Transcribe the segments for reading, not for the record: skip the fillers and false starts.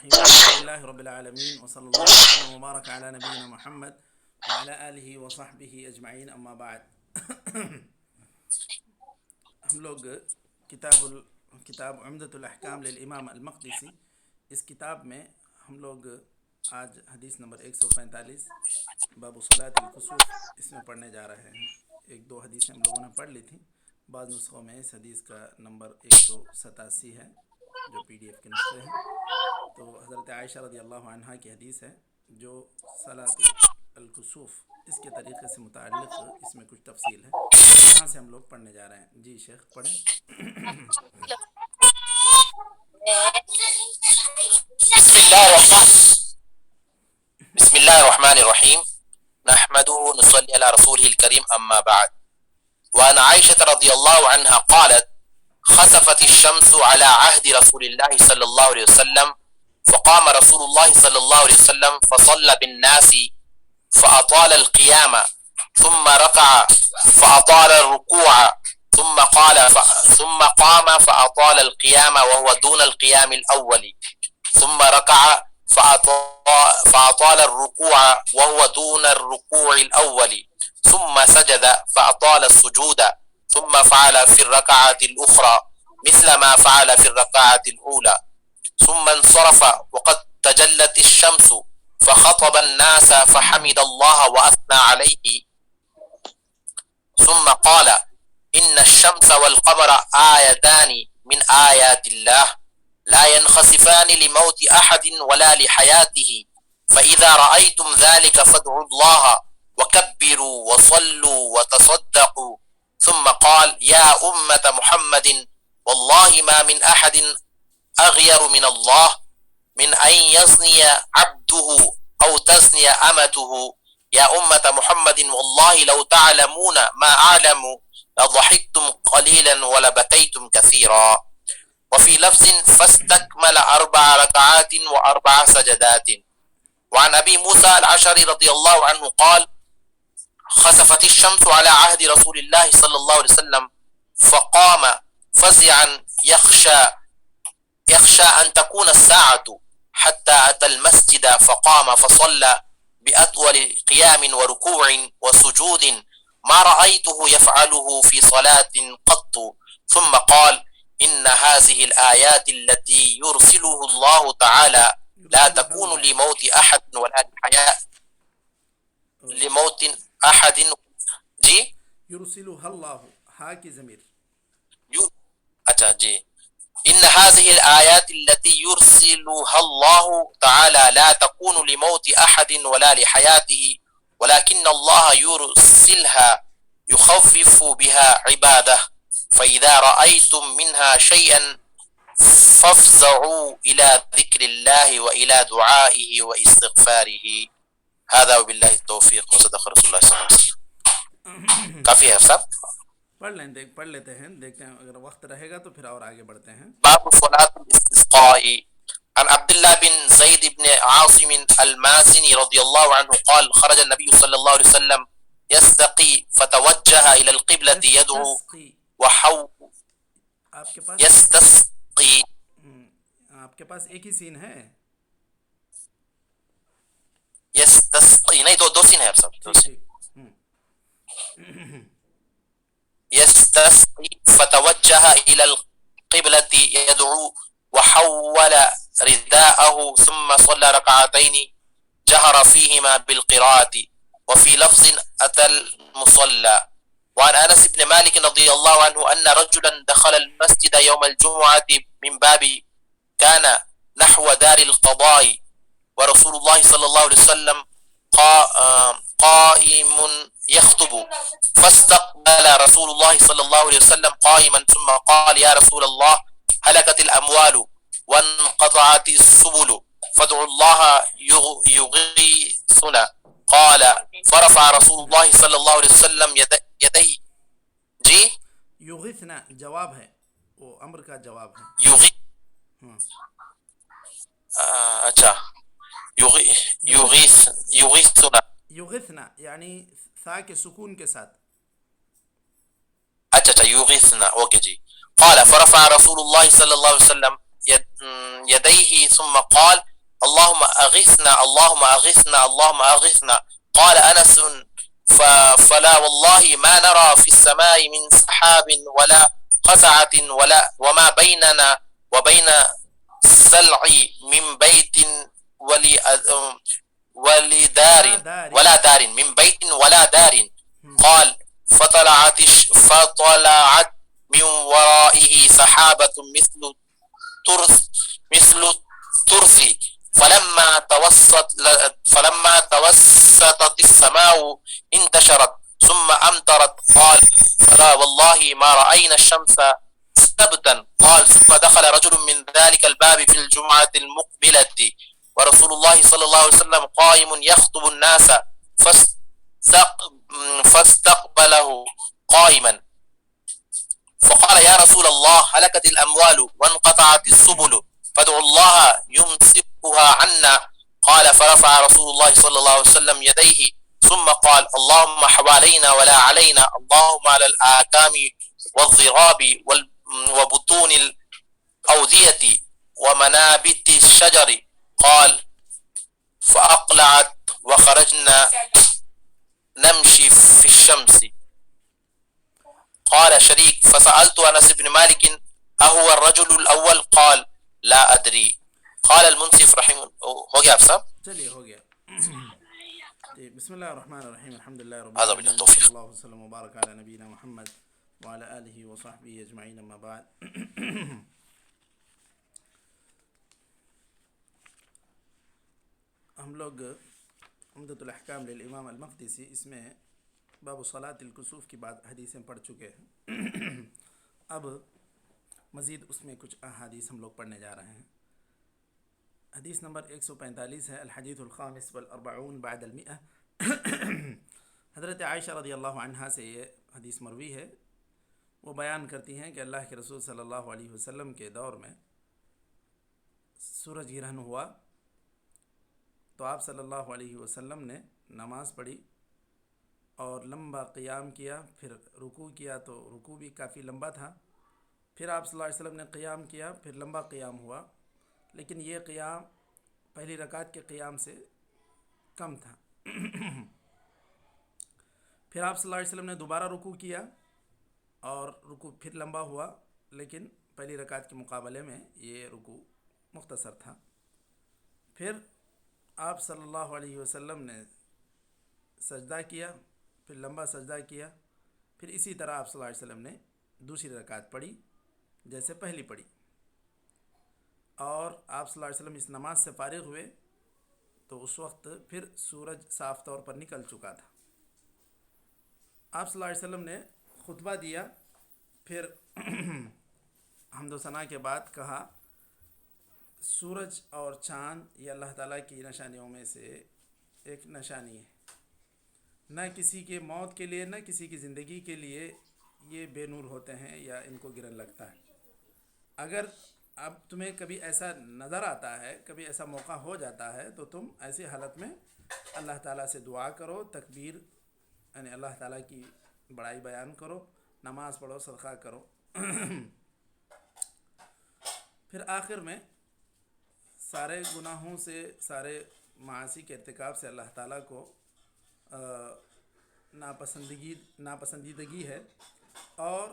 الرحيم الحمد لله رب العالمين وصلى الله وسلم وبارك على نبينا محمد وعلى آله وصحبه أجمعين أما بعد ہم لوگ کتاب عمدۃ الاحکام للامام المقدسی، اس کتاب میں ہم لوگ آج حدیث نمبر 145 باب صلاۃ الکسوف اس میں پڑھنے جا رہے ہیں۔ ایک دو حدیثیں ہم لوگوں نے پڑھ لی تھیں، بعض نسخوں میں اس حدیث کا نمبر 187 ہے جو پی ڈی ایف کے نسخے ہیں۔ تو حضرت عائشہ رضی اللہ عنہا کی حدیث ہے جو صلاۃ الکسوف اس کے طریقے سے متعلق اس میں کچھ تفصیل ہے، یہاں سے ہم لوگ پڑھنے جا رہے ہیں۔ جی شیخ پڑھیں۔ بسم اللہ الرحمن الرحیم نحمده ونصلي على رسوله الكريم اما بعد وعن عائشة رضي الله عنها قالت خسفت الشمس على عهد رسول الله صلى الله عليه وسلم فقام رسول الله صلى الله عليه وسلم فصلى بالناس فأطال القيام ثم ركع فأطال الركوع ثم قام فأطال القيام وهو دون القيام الأول ثم ركع فأطال الركوع وهو دون الركوع الأول ثم سجد فأطال السجود ثم فعل في الركعة الأخرى مثل ما فعل في الركعة الأولى ثم انصرف وقد تجلت الشمس فخطب الناس فحمد الله وأثنى عليه ثم قال إن الشمس والقمر آيتان من آيات الله لا ينخسفان لموت أحد ولا لحياته فإذا رأيتم ذلك فادعوا الله وكبروا وصلوا وتصدقوا ثم قال يا أمة محمد والله ما من أحد أغير من الله من أن يزني عبده أو تزني أمته يا أمة محمد والله لو تعلمون ما أعلم لضحكتم قليلا ولبكيتم كثيرا وفي لفظ فاستكمل 4 ركعات و4 سجدات وعن أبي موسى الأشعري رضي الله عنه قال خسفت الشمس على عهد رسول الله صلى الله عليه وسلم فقام فزعا يخشى أن تكون الساعة حتى أتى المسجد فقام فصلى بأطول قيام وركوع وسجود ما رأيته يفعله في صلاة قط ثم قال إن هذه الآيات التي يرسله الله تعالى لا تكون لموت أحد ولا لحياة لموت أحد جی يرسلها الله ہا کی ضمیر اچھا جی إن هذه الآيات التي يرسلها الله تعالى لا تكون لموت أحد ولا لحياته ولكن الله يرسلها يخفف بها عباده فإذا رأيتم منها شيئا فافزعوا إلى ذكر الله وإلى دعائه واستغفاره هذا وبالله التوفيق وصدق رسول الله صلى الله عليه وسلم۔ کافی ہے صاحب، پڑھ لیتے ہیں، دیکھتے ہیں اگر وقت رہے گا تو پھر اور آگے بڑھتے ہیں۔ باب صلاة الاستسقاء عن عبد الله بن زيد بن عاصم المازني رضي الله عنه قال خرج النبي صلى الله عليه وسلم يستقي فتوجه إلى القبلة يدعو يستسقي آپ کے پاس ایک ہی سین ہے؟ يستسقي نہیں، دو سین ہے صاحب۔ يستسقي فتوجه إلى القبلة يدعو وحول رداءه ثم صلى ركعتين جهر فيهما بالقراءة وفي لفظ أتى المصلى وعن أنس بن مالك رضي الله عنه أن رجلا دخل المسجد يوم الجمعة من باب كان نحو دار القضاء ورسول الله صلى الله عليه وسلم قائم يخطب فاستقبل رسول الله صلى الله عليه وسلم قائما ثم قال يا رسول الله هلكت الأموال وانقطعت السبل فادعوا الله يغيثنا قال فرفع رسول الله صلى الله عليه وسلم يديه جی یغیثنا جواب ہے، وہ امر کا جواب ہے۔ اچھا یغیثنا یعنی سا کے سکون کے ساتھ۔ اچھا یغیثنا، اوکے جی۔ قال فرفع رسول الله صلى الله عليه وسلم يديه ثم قال اللهم أغثنا اللهم أغثنا اللهم أغثنا. قال أنس فلا والله ما نرى في السماء من سحاب ولا قزعة وما بيننا وبين السلع من بيت ولدار ولا دار من بيت ولا دار. قال فطلعت من ورائه سحابة مثل ترس فلما توسطت السماء انتشرت ثم أمطرت. قال فلا والله ما رأينا الشمس سبتا. قال ثم دخل رجل من ذلك الباب في الجمعة المقبلة ورسول الله صلى الله عليه وسلم قائم يخطب الناس فاستقبله قائما فقال يا رسول الله هلكت الأموال وانقطعت السبل فادعوا الله يمسكها عنا. قال فرفع رسول الله صلى الله عليه وسلم يديه ثم قال اللهم حوالينا ولا علينا اللهم على الآكام والضراب وبطون الأودية ومنابت الشجر. قال فأقلعت وخرجنا نمشي في الشمس. قال شريك فسألت أنس بن مالك أهو الرجل الأول؟ قال لا أدري. قال المنصف رحمه ہو گیا آپ صاحب؟ چلیے ہو گیا. بسم اللہ الرحمن الرحیم الحمد للہ رب هذا العالمین بالله صلی التوفيق. اللہ وسلم وبارک علی نبینا محمد وعلی آلہ وصحبہ اجمعین اما بعد. ہم لوگ عمدۃ الاحکام للامام المقدسی اس میں باب صلاۃ الکسوف کی بعد حدیثیں پڑھ چکے ہیں. اب مزید اس میں کچھ احادیث ہم لوگ پڑھنے جا رہے ہیں. حدیث نمبر 145 ہے الحدیث الخامس والاربعون بعد المئہ. حضرت عائشہ رضی اللہ عنہا سے یہ حدیث مروی ہے. وہ بیان کرتی ہیں کہ اللہ کے رسول صلی اللہ علیہ وسلم کے دور میں سورج گرہن ہوا تو آپ صلی اللہ علیہ وسلم نے نماز پڑھی اور لمبا قیام کیا، پھر رکوع کیا تو رکوع بھی کافی لمبا تھا. پھر آپ صلی اللہ علیہ وسلم نے قیام کیا، پھر لمبا قیام ہوا، لیکن یہ قیام پہلی رکعت کے قیام سے کم تھا. پھر آپ صلی اللہ علیہ وسلم نے دوبارہ رکوع کیا اور رکوع پھر لمبا ہوا، لیکن پہلی رکعت کے مقابلے میں یہ رکوع مختصر تھا. پھر آپ صلی اللہ علیہ وسلم نے سجدہ کیا، پھر لمبا سجدہ کیا، پھر اسی طرح آپ صلی اللہ علیہ وسلم نے دوسری رکعت پڑھی جیسے پہلی پڑھی. اور آپ صلی اللہ علیہ وسلم اس نماز سے فارغ ہوئے تو اس وقت پھر سورج صاف طور پر نکل چکا تھا. آپ صلی اللہ علیہ وسلم نے خطبہ دیا، پھر حمد و ثنا کے بعد کہا سورج اور چاند یہ اللہ تعالیٰ کی نشانیوں میں سے ایک نشانی ہے. نہ کسی کے موت کے لیے نہ کسی کی زندگی کے لیے یہ بے نور ہوتے ہیں یا ان کو گرہن لگتا ہے. اگر اب تمہیں کبھی ایسا نظر آتا ہے، کبھی ایسا موقع ہو جاتا ہے تو تم ایسی حالت میں اللہ تعالیٰ سے دعا کرو، تکبیر یعنی اللہ تعالیٰ کی بڑائی بیان کرو، نماز پڑھو، صدقہ کرو. پھر آخر میں سارے گناہوں سے، سارے معاصی کے ارتکاب سے اللہ تعالیٰ کو ناپسندیدگی ہے اور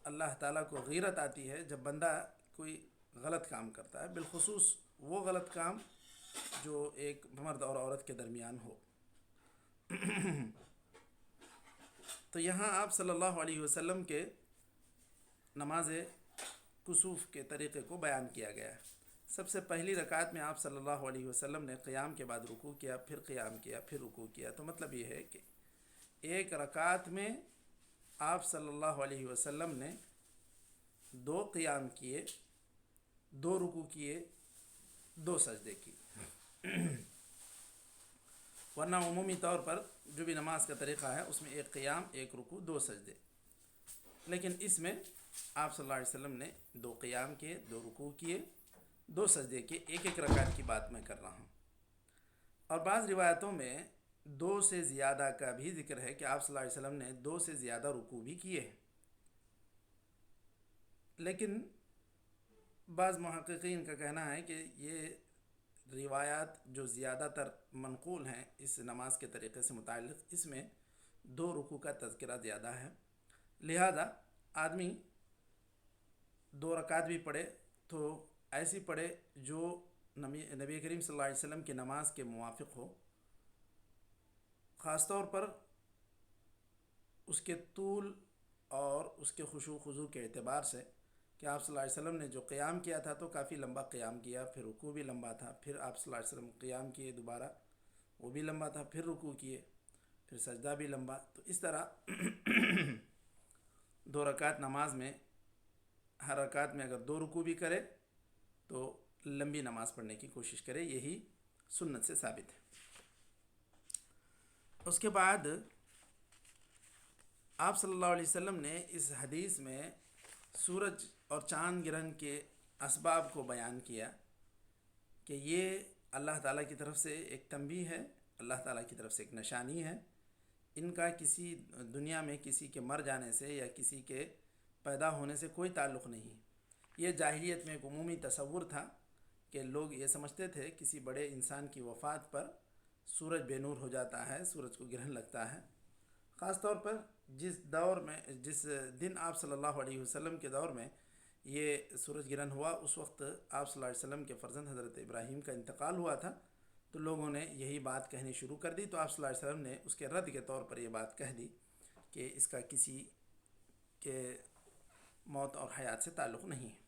اللہ تعالیٰ کو غیرت آتی ہے جب بندہ کوئی غلط کام کرتا ہے، بالخصوص وہ غلط کام جو ایک مرد اور عورت کے درمیان ہو. تو یہاں آپ صلی اللہ علیہ وسلم کے نماز کسوف کے طریقے کو بیان کیا گیا ہے. سب سے پہلی رکعت میں آپ صلی اللہ علیہ وسلم نے قیام کے بعد رکوع کیا، پھر قیام کیا، پھر رکوع کیا. تو مطلب یہ ہے کہ ایک رکعت میں آپ صلی اللہ علیہ وسلم نے 2 قیام کیے، 2 رکوع کیے، 2 سجدے کیے. ورنہ عمومی طور پر جو بھی نماز کا طریقہ ہے اس میں 1 قیام، 1 رکوع، 2 سجدے. لیکن اس میں آپ صلی اللہ علیہ وسلم نے 2 قیام کیے، 2 رکوع کیے، 2 سجدے کیے. ایک رکعت کی بات میں کر رہا ہوں. اور بعض روایتوں میں 2 سے زیادہ کا بھی ذکر ہے کہ آپ صلی اللہ علیہ وسلم نے 2 سے زیادہ رکوع بھی کیے ہیں. لیکن بعض محققین کا کہنا ہے کہ یہ روایات جو زیادہ تر منقول ہیں اس نماز کے طریقے سے متعلق، اس میں 2 رکوع کا تذکرہ زیادہ ہے، لہذا آدمی 2 رکعت بھی پڑھے تو ایسی پڑھے جو نبی کریم صلی اللہ علیہ وسلم کی نماز کے موافق ہو، خاص طور پر اس کے طول اور اس کے خشوع خضوع کے اعتبار سے کہ آپ صلی اللہ علیہ وسلم نے جو قیام کیا تھا تو کافی لمبا قیام کیا، پھر رکوع بھی لمبا تھا، پھر آپ صلی اللہ علیہ وسلم قیام کیے دوبارہ، وہ بھی لمبا تھا، پھر رکوع کیے، پھر سجدہ بھی لمبا، تو اس طرح 2 رکعت نماز میں ہر رکعت میں اگر 2 رکوع بھی کرے تو لمبی نماز پڑھنے کی کوشش کرے، یہی سنت سے ثابت ہے۔ اس کے بعد آپ صلی اللہ علیہ وسلم نے اس حدیث میں سورج اور چاند گرہن کے اسباب کو بیان کیا کہ یہ اللہ تعالیٰ کی طرف سے ایک تنبیہ ہے، اللہ تعالیٰ کی طرف سے ایک نشانی ہے، ان کا کسی دنیا میں کسی کے مر جانے سے یا کسی کے پیدا ہونے سے کوئی تعلق نہیں۔ یہ جاہلیت میں ایک عمومی تصور تھا کہ لوگ یہ سمجھتے تھے کسی بڑے انسان کی وفات پر سورج بے نور ہو جاتا ہے، سورج کو گرہن لگتا ہے۔ خاص طور پر جس دن آپ صلی اللہ علیہ وسلم کے دور میں یہ سورج گرہن ہوا، اس وقت آپ صلی اللہ علیہ وسلم کے فرزند حضرت ابراہیم کا انتقال ہوا تھا، تو لوگوں نے یہی بات کہنی شروع کر دی، تو آپ صلی اللہ علیہ وسلم نے اس کے رد کے طور پر یہ بات کہہ دی کہ اس کا کسی کے موت اور حیات سے تعلق نہیں ہے۔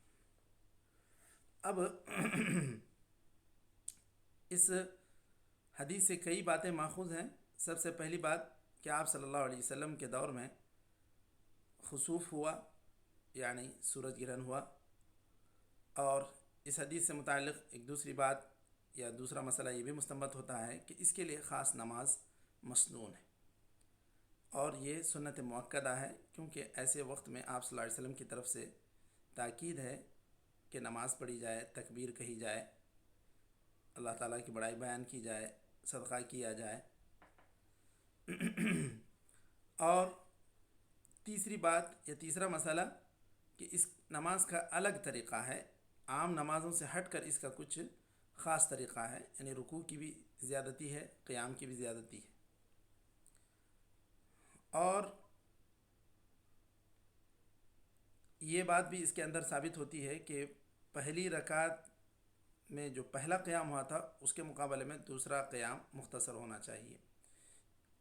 اب اس حدیث سے کئی باتیں ماخوذ ہیں۔ سب سے پہلی بات کہ آپ صلی اللہ علیہ وسلم کے دور میں خسوف ہوا، یعنی سورج گرہن ہوا، اور اس حدیث سے متعلق ایک دوسری بات یا دوسرا مسئلہ یہ بھی مستنبط ہوتا ہے کہ اس کے لیے خاص نماز مسنون ہے، اور یہ سنت مؤکدہ ہے، کیونکہ ایسے وقت میں آپ صلی اللہ علیہ وسلم کی طرف سے تاکید ہے کہ نماز پڑھی جائے، تکبیر کہی جائے، اللہ تعالیٰ کی بڑائی بیان کی جائے، صدقہ کیا جائے۔ اور تیسری بات یا تیسرا مسئلہ کہ اس نماز کا الگ طریقہ ہے، عام نمازوں سے ہٹ کر اس کا کچھ خاص طریقہ ہے، یعنی رکوع کی بھی زیادتی ہے، قیام کی بھی زیادتی ہے۔ اور یہ بات بھی اس کے اندر ثابت ہوتی ہے کہ پہلی رکعت میں جو پہلا قیام ہوا تھا اس کے مقابلے میں دوسرا قیام مختصر ہونا چاہیے،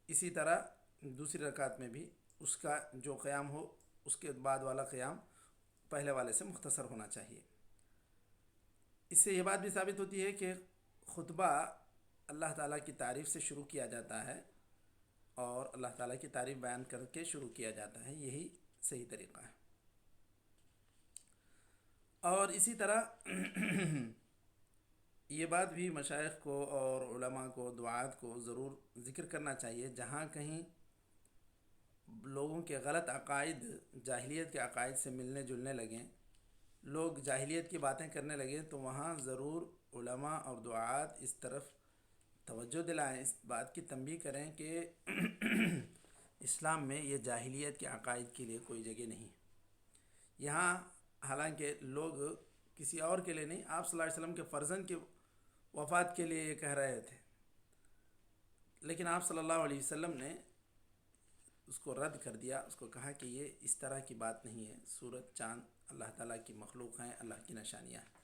اسی طرح دوسری رکعت میں بھی اس کا جو قیام ہو اس کے بعد والا قیام پہلے والے سے مختصر ہونا چاہیے۔ اس سے یہ بات بھی ثابت ہوتی ہے کہ خطبہ اللہ تعالیٰ کی تعریف سے شروع کیا جاتا ہے اور اللہ تعالیٰ کی تعریف بیان کر کے شروع کیا جاتا ہے، یہی صحیح طریقہ ہے۔ اور اسی طرح یہ بات بھی مشائخ کو اور علماء کو، دعات کو ضرور ذکر کرنا چاہیے، جہاں کہیں لوگوں کے غلط عقائد جاہلیت کے عقائد سے ملنے جلنے لگیں، لوگ جاہلیت کی باتیں کرنے لگیں، تو وہاں ضرور علماء اور دعات اس طرف توجہ دلائیں، اس بات کی تنبیہ کریں کہ اسلام میں یہ جاہلیت کے عقائد کے لیے کوئی جگہ نہیں ہے۔ یہاں حالانکہ لوگ کسی اور کے لیے نہیں، آپ صلی اللہ علیہ وسلم کے فرزند کی وفات کے لیے یہ کہہ رہے تھے، لیکن آپ صلی اللہ علیہ وسلم نے اس کو رد کر دیا، اس کو کہا کہ یہ اس طرح کی بات نہیں ہے، سورج چاند اللہ تعالیٰ کی مخلوق ہیں، اللہ کی نشانیاں ہیں۔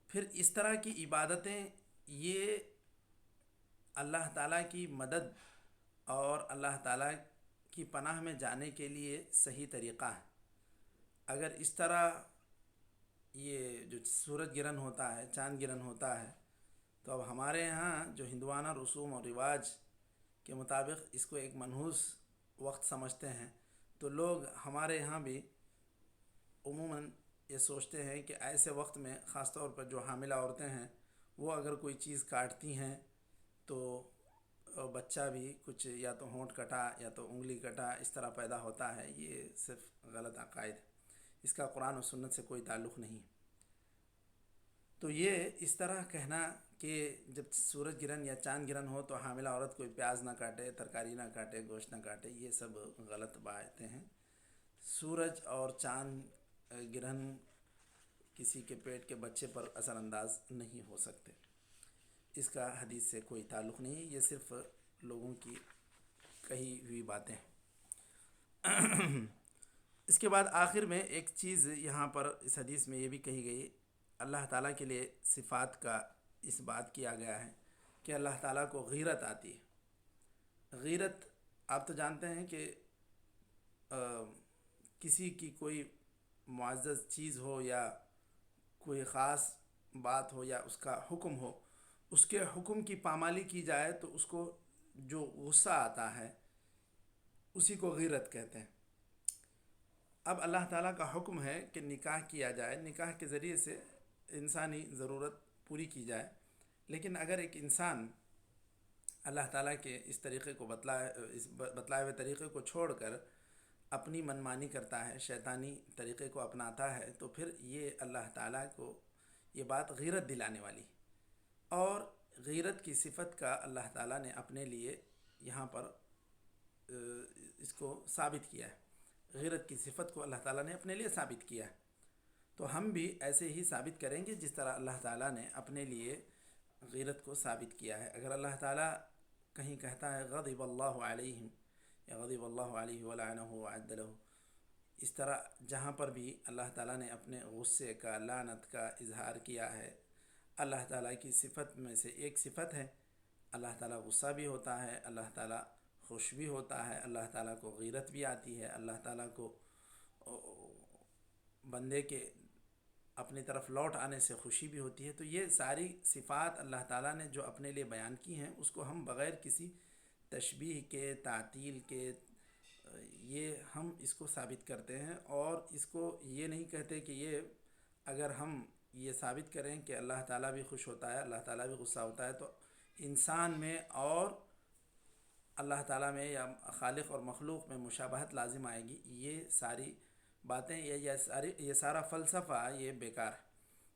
پھر اس طرح کی عبادتیں یہ اللہ تعالیٰ کی مدد اور اللہ تعالیٰ کی پناہ میں جانے کے لیے صحیح طریقہ ہے۔ اگر اس طرح یہ جو سورج گرہن ہوتا ہے، چاند گرہن ہوتا ہے، تو اب ہمارے ہاں جو ہندوانہ رسوم اور رواج کے مطابق اس کو ایک منحوس وقت سمجھتے ہیں، تو لوگ ہمارے ہاں بھی عموماً یہ سوچتے ہیں کہ ایسے وقت میں خاص طور پر جو حاملہ عورتیں ہیں وہ اگر کوئی چیز کاٹتی ہیں تو بچہ بھی کچھ یا تو ہونٹ کٹا یا تو انگلی کٹا اس طرح پیدا ہوتا ہے، یہ صرف غلط عقائد ہے، اس کا قرآن و سنت سے کوئی تعلق نہیں۔ تو یہ اس طرح کہنا کہ جب سورج گرہن یا چاند گرہن ہو تو حاملہ عورت کوئی پیاز نہ کاٹے، ترکاری نہ کاٹے، گوشت نہ کاٹے، یہ سب غلط باتیں ہیں۔ سورج اور چاند گرہن کسی کے پیٹ کے بچے پر اثر انداز نہیں ہو سکتے۔ اس کا حدیث سے کوئی تعلق نہیں ہے، یہ صرف لوگوں کی کہی ہوئی باتیں ہیں۔ اس کے بعد آخر میں ایک چیز یہاں پر اس حدیث میں یہ بھی کہی گئی، اللہ تعالیٰ کے لیے صفات کا اس بات کیا گیا ہے کہ اللہ تعالیٰ کو غیرت آتی ہے۔ غیرت آپ تو جانتے ہیں کہ کسی کی کوئی معزز چیز ہو یا کوئی خاص بات ہو یا اس کا حکم ہو، اس کے حکم کی پامالی کی جائے تو اس کو جو غصہ آتا ہے اسی کو غیرت کہتے ہیں۔ اب اللہ تعالیٰ کا حکم ہے کہ نکاح کیا جائے، نکاح کے ذریعے سے انسانی ضرورت پوری کی جائے، لیکن اگر ایک انسان اللہ تعالیٰ کے اس طریقے کو بتلائے ہوئے طریقے کو چھوڑ کر اپنی منمانی کرتا ہے، شیطانی طریقے کو اپناتا ہے، تو پھر یہ اللہ تعالیٰ کو یہ بات غیرت دلانے والی۔ اور غیرت کی صفت کا اللہ تعالیٰ نے اپنے لیے یہاں پر اس کو ثابت کیا ہے، غیرت کی صفت کو اللہ تعالیٰ نے اپنے لیے ثابت کیا ہے، تو ہم بھی ایسے ہی ثابت کریں گے جس طرح اللہ تعالیٰ نے اپنے لیے غیرت کو ثابت کیا ہے۔ اگر اللہ تعالیٰ کہیں کہتا ہے غضب اللہ علیہم یا غضب اللہ علیہ ولعنہ وعد لہ، اس طرح جہاں پر بھی اللہ تعالیٰ نے اپنے غصے کا، لعنت کا اظہار کیا ہے، اللہ تعالیٰ کی صفت میں سے ایک صفت ہے، اللہ تعالیٰ غصہ بھی ہوتا ہے، اللہ تعالیٰ خوش بھی ہوتا ہے، اللہ تعالیٰ کو غیرت بھی آتی ہے، اللہ تعالیٰ کو بندے کے اپنی طرف لوٹ آنے سے خوشی بھی ہوتی ہے۔ تو یہ ساری صفات اللہ تعالیٰ نے جو اپنے لیے بیان کی ہیں، اس کو ہم بغیر کسی تشبیہ کے، تعطیل کے، یہ ہم اس کو ثابت کرتے ہیں، اور اس کو یہ نہیں کہتے کہ یہ اگر ہم یہ ثابت کریں کہ اللہ تعالیٰ بھی خوش ہوتا ہے، اللہ تعالیٰ بھی غصہ ہوتا ہے، تو انسان میں اور اللہ تعالیٰ میں یا خالق اور مخلوق میں مشابہت لازم آئے گی۔ یہ ساری باتیں، یہ سارا فلسفہ یہ بیکار ہے،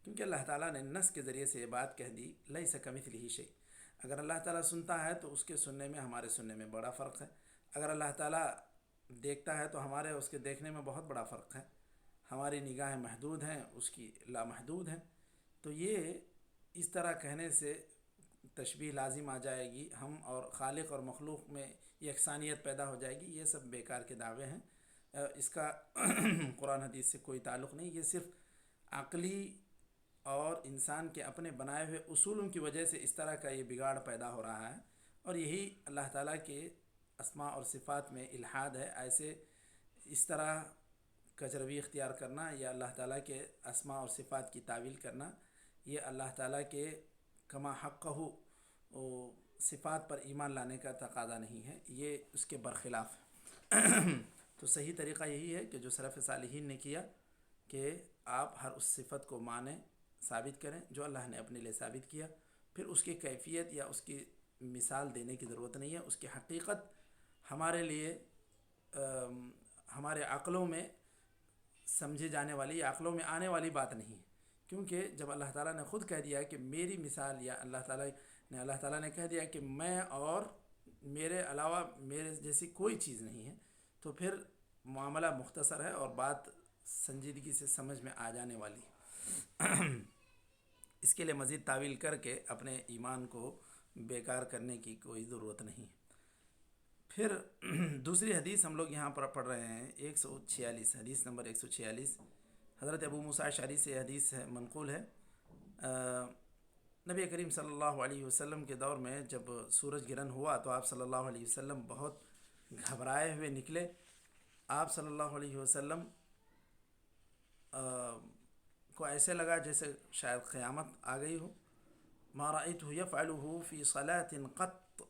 کیونکہ اللہ تعالیٰ نے نص کے ذریعے سے یہ بات کہہ دی لیس کمثلہ شیء۔ اگر اللہ تعالیٰ سنتا ہے تو اس کے سننے میں ہمارے سننے میں بڑا فرق ہے، اگر اللہ تعالیٰ دیکھتا ہے تو ہمارے اس کے دیکھنے میں بہت بڑا فرق ہے، ہماری نگاہیں محدود ہیں، اس کی لامحدود ہیں۔ تو یہ اس طرح کہنے سے تشبیہ لازم آ جائے گی، ہم اور خالق اور مخلوق میں یکسانیت پیدا ہو جائے گی، یہ سب بیکار کے دعوے ہیں، اس کا قرآن حدیث سے کوئی تعلق نہیں۔ یہ صرف عقلی اور انسان کے اپنے بنائے ہوئے اصولوں کی وجہ سے اس طرح کا یہ بگاڑ پیدا ہو رہا ہے، اور یہی اللہ تعالیٰ کے اسماء اور صفات میں الحاد ہے۔ ایسے اس طرح کجروی اختیار کرنا یا اللہ تعالیٰ کے اسماء اور صفات کی تعویل کرنا، یہ اللہ تعالیٰ کے کما حقہ صفات پر ایمان لانے کا تقاضا نہیں ہے، یہ اس کے برخلاف ہے۔ تو صحیح طریقہ یہی ہے کہ جو سلف صالحین نے کیا کہ آپ ہر اس صفت کو مانیں، ثابت کریں جو اللہ نے اپنے لیے ثابت کیا، پھر اس کی کیفیت یا اس کی مثال دینے کی ضرورت نہیں ہے، اس کی حقیقت ہمارے لیے ہمارے عقلوں میں سمجھے جانے والی یا عقلوں میں آنے والی بات نہیں ہے، کیونکہ جب اللہ تعالیٰ نے خود کہہ دیا کہ میری مثال، یا اللہ تعالیٰ نے کہہ دیا کہ میں اور میرے علاوہ میرے جیسی کوئی چیز نہیں ہے، تو پھر معاملہ مختصر ہے اور بات سنجیدگی سے سمجھ میں آ جانے والی ہے۔ اس کے لیے مزید تعویل کر کے اپنے ایمان کو بیکار کرنے کی کوئی ضرورت نہیں۔ پھر دوسری حدیث ہم لوگ یہاں پر پڑھ رہے ہیں 146، حدیث نمبر 146، حضرت ابو موسیٰ اشعری سے حدیث ہے، منقول ہے۔ نبی کریم صلی اللہ علیہ وسلم کے دور میں جب سورج گرہن ہوا تو آپ صلی اللہ علیہ وسلم بہت گھبرائے ہوئے نکلے۔ آپ صلی اللہ علیہ وسلم کو ایسے لگا جیسے شاید قیامت آ گئی ہو۔ ما رأیتہ یفعلہ فی صلاۃ قط،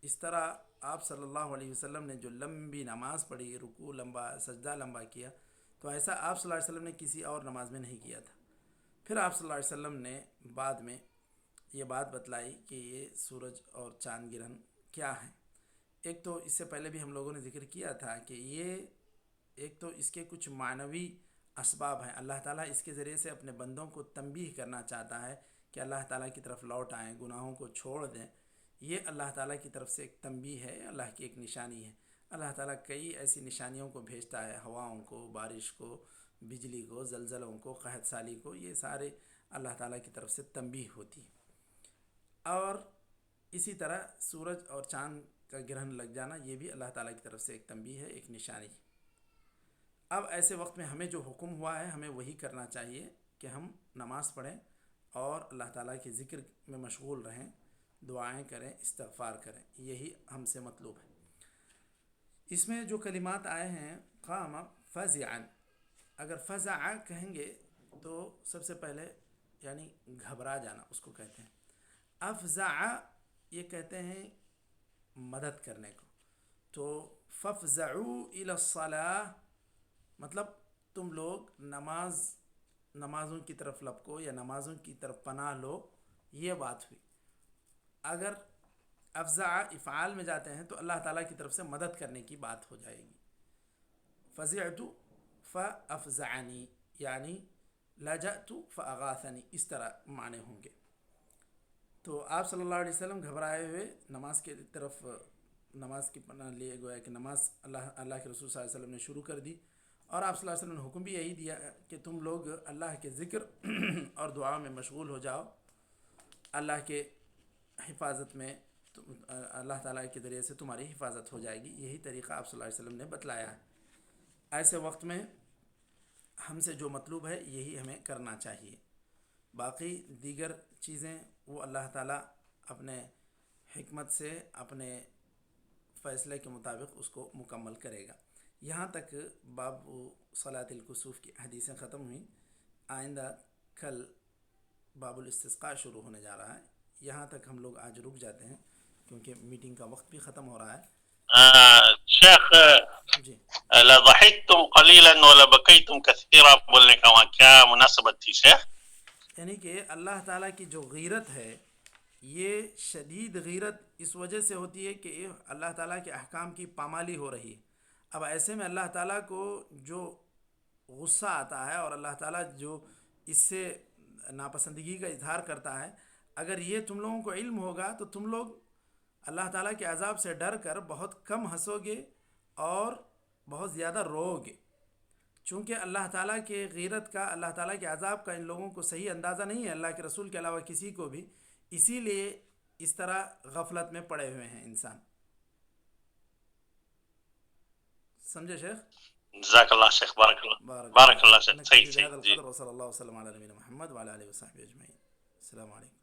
اس طرح آپ صلی اللہ علیہ وسلم نے جو لمبی نماز پڑھی، رکوع لمبا، سجدہ لمبا کیا، تو ایسا آپ صلی اللہ علیہ وسلم نے کسی اور نماز میں نہیں کیا تھا۔ پھر آپ صلی اللہ علیہ وسلم نے بعد میں یہ بات بتلائی کہ یہ سورج اور چاند گرہن کیا ہے۔ ایک تو اس سے پہلے بھی ہم لوگوں نے ذکر کیا تھا کہ یہ ایک تو اس کے کچھ معنوی اسباب ہیں، اللہ تعالیٰ اس کے ذریعے سے اپنے بندوں کو تنبیہ کرنا چاہتا ہے کہ اللہ تعالیٰ کی طرف لوٹ آئیں، گناہوں کو چھوڑ دیں۔ یہ اللہ تعالیٰ کی طرف سے ایک تنبیہ ہے، اللہ کی ایک نشانی ہے۔ اللہ تعالیٰ کئی ایسی نشانیوں کو بھیجتا ہے، ہواؤں کو، بارش کو، بجلی کو، زلزلوں کو، قحط سالی کو، یہ سارے اللہ تعالیٰ کی طرف سے تنبیہ ہوتی ہے۔ اور اسی طرح سورج اور چاند کا گرہن لگ جانا، یہ بھی اللہ تعالیٰ کی طرف سے ایک تنبیہ ہے، ایک نشانی۔ اب ایسے وقت میں ہمیں جو حکم ہوا ہے ہمیں وہی کرنا چاہیے کہ ہم نماز پڑھیں اور اللہ تعالیٰ کے ذکر میں مشغول رہیں، دعائیں کریں، استغفار کریں، یہی ہم سے مطلوب ہے۔ اس میں جو کلمات آئے ہیں قام فزعا، اگر فزع کہیں گے تو سب سے پہلے یعنی گھبرا جانا اس کو کہتے ہیں۔ افزع یہ کہتے ہیں مدد کرنے کو۔ تو ففزعوا الی الصلاۃ مطلب تم لوگ نمازوں کی طرف لپکو یا نمازوں کی طرف پناہ لو، یہ بات ہوئی۔ اگر افزع افعال میں جاتے ہیں تو اللہ تعالیٰ کی طرف سے مدد کرنے کی بات ہو جائے گی۔ فزعت فافزعنی یعنی لجأت فاغاثنی، اس طرح معنی ہوں گے۔ تو آپ صلی اللہ علیہ وسلم گھبرائے ہوئے نماز کی طرف، نماز کی پناہ لیے، گویا کہ نماز اللہ کے رسول صلی اللہ علیہ وسلم نے شروع کر دی، اور آپ صلی اللہ علیہ وسلم نے حکم بھی یہی دیا کہ تم لوگ اللہ کے ذکر اور دعا میں مشغول ہو جاؤ، اللہ کے حفاظت میں اللہ تعالیٰ کے ذریعے سے تمہاری حفاظت ہو جائے گی۔ یہی طریقہ آپ صلی اللہ علیہ وسلم نے بتلایا ہے۔ ایسے وقت میں ہم سے جو مطلوب ہے یہی ہمیں کرنا چاہیے، باقی دیگر چیزیں وہ اللہ تعالیٰ اپنے حکمت سے اپنے فیصلے کے مطابق اس کو مکمل کرے گا۔ یہاں تک باب صلاۃ الکسوف کی حدیثیں ختم ہوئیں۔ آئندہ کل باب الاستسقاء شروع ہونے جا رہا ہے، یہاں تک ہم لوگ آج رک جاتے ہیں کیونکہ میٹنگ کا وقت بھی ختم ہو رہا ہے۔ شیخ جی لضحكتم قليلا ولبكيتم كثيرا بولنے کا وہاں کیا مناسبت تھی شیخ؟ یعنی کہ اللہ تعالیٰ کی جو غیرت ہے یہ شدید غیرت اس وجہ سے ہوتی ہے کہ اللہ تعالیٰ کے احکام کی پامالی ہو رہی ہے۔ اب ایسے میں اللہ تعالیٰ کو جو غصہ آتا ہے اور اللہ تعالیٰ جو اس سے ناپسندگی کا اظہار کرتا ہے، اگر یہ تم لوگوں کو علم ہوگا تو تم لوگ اللہ تعالیٰ کے عذاب سے ڈر کر بہت کم ہنسو گے اور بہت زیادہ رو گے۔ چونکہ اللہ تعالیٰ کے غیرت کا، اللہ تعالیٰ کے عذاب کا ان لوگوں کو صحیح اندازہ نہیں ہے، اللہ کے رسول کے علاوہ کسی کو بھی، اسی لیے اس طرح غفلت میں پڑے ہوئے ہیں انسان۔ سمجھے شیخ؟ جزاک اللہ شیخ، بارک اللہ شیخ، صحیح نكتفي صحیح بهذا جی۔ القدر، وصلى الله وسلم على نبينا محمد وعلى آله وصحبه أجمعين۔ السلام عليكم۔